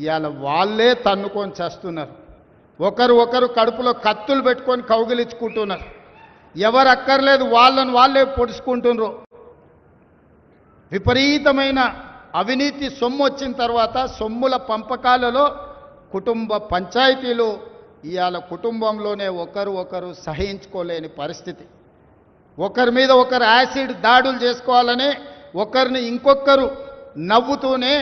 ఇవాళ వాళ్ళే తన్నుకొని చేస్తున్నారు. ఒకరు కడుపులో కత్తులు పెట్టుకొని కౌగిలించుకుంటున్నారు. ఎవరు అక్కర్లేదు వాళ్ళని వాళ్ళే పొడుచుకుంటున్నారు. విపరీతమైన అవినీతి సొమ్ము వచ్చిన తర్వాత సొమ్ముల పంపకాలలో కుటుంబ పంచాయతీలు ఇవాళ కుటుంబంలోనే ఒకరు సహించుకోలేని పరిస్థితి. ఒకరి మీద ఒకరు యాసిడ్ దాడులు చేసుకోవాలని ఒకరిని ఇంకొకరు నవ్వుతూనే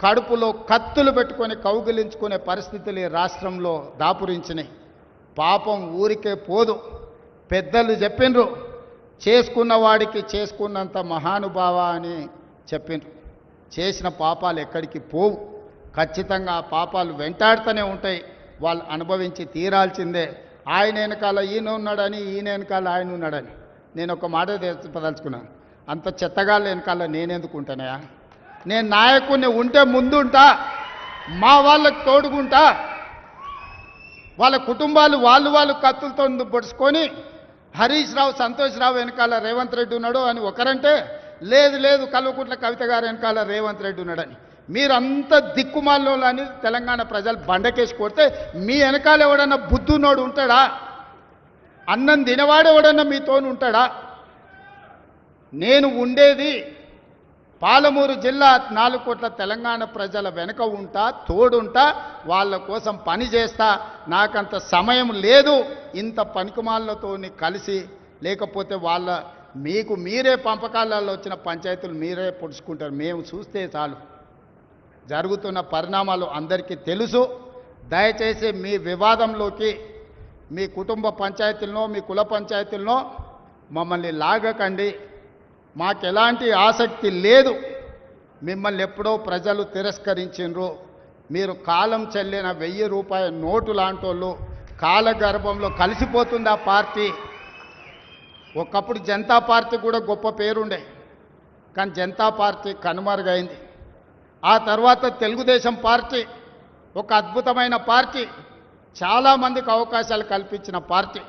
కడుపులో కత్తులు పెట్టుకొని కౌగిలించుకునే పరిస్థితులు ఈ రాష్ట్రంలో దాపురించినాయి. పాపం ఊరికే పోదు. పెద్దలు చెప్పిండ్రు, చేసుకున్న వాడికి చేసుకున్నంత మహానుభావ అని చెప్పిండ్రు. చేసిన పాపాలు ఎక్కడికి పోవు, ఖచ్చితంగా ఆ పాపాలు వెంటాడుతూనే ఉంటాయి. వాళ్ళు అనుభవించి తీరాల్సిందే. ఆయన వెనకాల ఈయన ఉన్నాడని, ఈయన వెనకాల ఆయన ఉన్నాడని. నేను ఒక మాట చెప్పదలుచుకున్నాను, అంత చెత్తగాళ్ళ వెనకాల నేనెందుకు ఉంటానయా? నేను నాయకుడిని ఉంటే ముందుంటా, మా వాళ్ళకి తోడుకుంటా. వాళ్ళ కుటుంబాలు వాళ్ళు కత్తులతో పొడుచుకొని హరీష్ రావు సంతోష్ రావు వెనకాల రేవంత్ రెడ్డి ఉన్నాడు అని ఒకరంటే, లేదు కల్వకుంట్ల కవిత గారు వెనకాల రేవంత్ రెడ్డి ఉన్నాడని. మీరంతా దిక్కుమాల్లో అని తెలంగాణ ప్రజలు బండకేసి కొడితే మీ వెనకాల ఎవడన్నా బుద్ధున్నోడు ఉంటాడా? అన్నం తినవాడు ఎవడన్నా మీతోని ఉంటాడా? నేను ఉండేది పాలమూరు జిల్లా 4 కోట్ల తెలంగాణ ప్రజల వెనుక ఉంటా, తోడుంటా, వాళ్ళ కోసం పని చేస్తా. నాకంత సమయం లేదు ఇంత పనికిమాలతోని కలిసి. లేకపోతే వాళ్ళ మీకు మీరే పంపకాలలో వచ్చిన పంచాయతీలు మీరే పొడుచుకుంటారు. మేము చూస్తే చాలు. జరుగుతున్న పరిణామాలు అందరికీ తెలుసు. దయచేసి మీ వివాదంలోకి మీ కుటుంబ పంచాయతీలనో మీ కుల పంచాయతీలనో మమ్మల్ని లాగకండి. మాకెలాంటి ఆసక్తి లేదు. మిమ్మల్ని ఎప్పుడో ప్రజలు తిరస్కరించిండ్రు. మీరు కాలం చెల్లిన 1000 రూపాయల నోటు లాంటోళ్ళు. కాలగర్భంలో కలిసిపోతుంది ఆ పార్టీ. ఒకప్పుడు జనతా పార్టీ కూడా గొప్ప పేరుండే, కానీ జనతా పార్టీ కనుమరుగైంది. ఆ తర్వాత తెలుగుదేశం పార్టీ ఒక అద్భుతమైన పార్టీ, చాలామందికి అవకాశాలు కల్పించిన పార్టీ.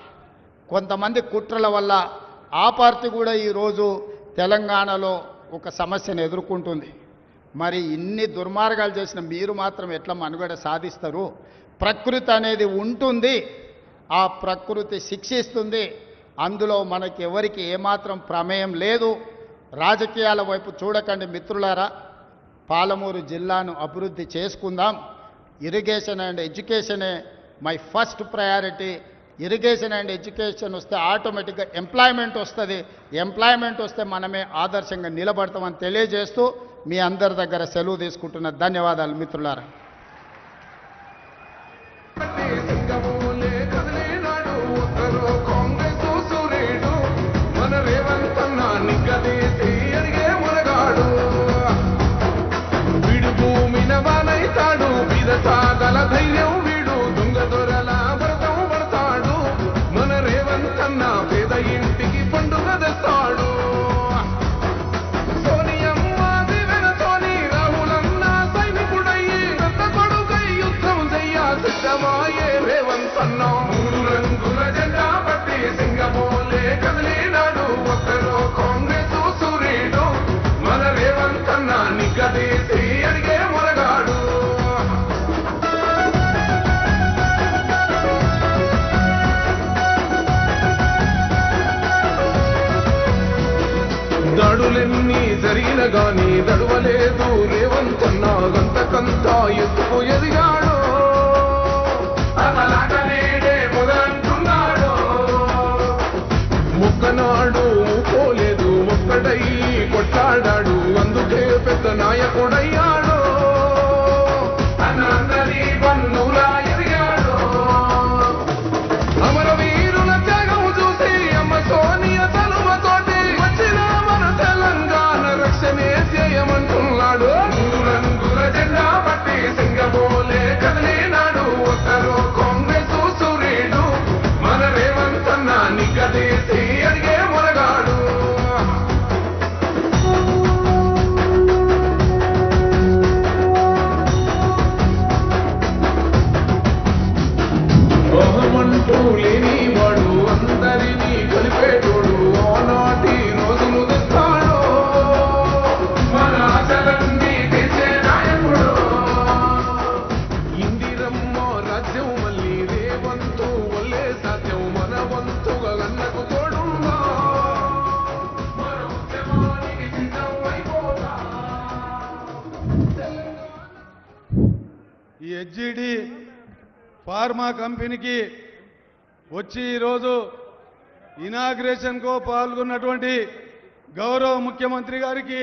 కొంతమంది కుట్రల వల్ల ఆ పార్టీ కూడా ఈరోజు తెలంగాణలో ఒక సమస్యను ఎదుర్కొంటుంది. మరి ఇన్ని దుర్మార్గాలు చేసిన మీరు మాత్రం ఎట్లా మనుగడ సాధిస్తారు? ప్రకృతి అనేది ఉంటుంది, ఆ ప్రకృతి శిక్షిస్తుంది. అందులో మనకి ఎవరికి ఏమాత్రం ప్రమేయం లేదు. రాజకీయాల వైపు చూడకండి మిత్రులారా. పాలమూరు జిల్లాను అభివృద్ధి చేసుకుందాం. ఇరిగేషన్ అండ్ ఎడ్యుకేషనే my first priority. Irrigation and education వస్తే ఆటోమేటిక్గా ఎంప్లాయ్మెంట్ వస్తుంది. ఎంప్లాయ్మెంట్ వస్తే మనమే ఆదర్శంగా నిలబడతామని తెలియజేస్తూ మీ అందరి దగ్గర సెలవు తీసుకుంటున్న ధన్యవాదాలు మిత్రులారా. దాడులెన్ని జరిగిన గాని దడవలేదు రేవంతన్నా. గంతకంతా ఎత్తుకు ఎదిగాడు, మొదలంటున్నాడు. మొక్కనాడు పోలేదు, ఒక్కడై కొట్లాడాడు. అందుకే పెద్ద నాయకుడయ్యాడు. అందరి బంధువులా ఎదిగాడు. అమరవీరుల త్యాగం చూసి అమ్మ సోనియ తలువతోటి వచ్చిన మన తెలంగాణ రక్షణే చేయమంటున్నాడు. 3 రంగుల జెండా పట్టి సింగబోలే కదిలినాడు. ఒక్కరో కాంగ్రెస్ సూర్యుడు మన రేవంత్ అన్న నిగ్గదీసి అడిగే మొరగాడు. ఈ హెచ్జిడి ఫార్మా కంపెనీకి వచ్చి ఈరోజు ఇనాగ్రేషన్కు పాల్గొన్నటువంటి గౌరవ ముఖ్యమంత్రి గారికి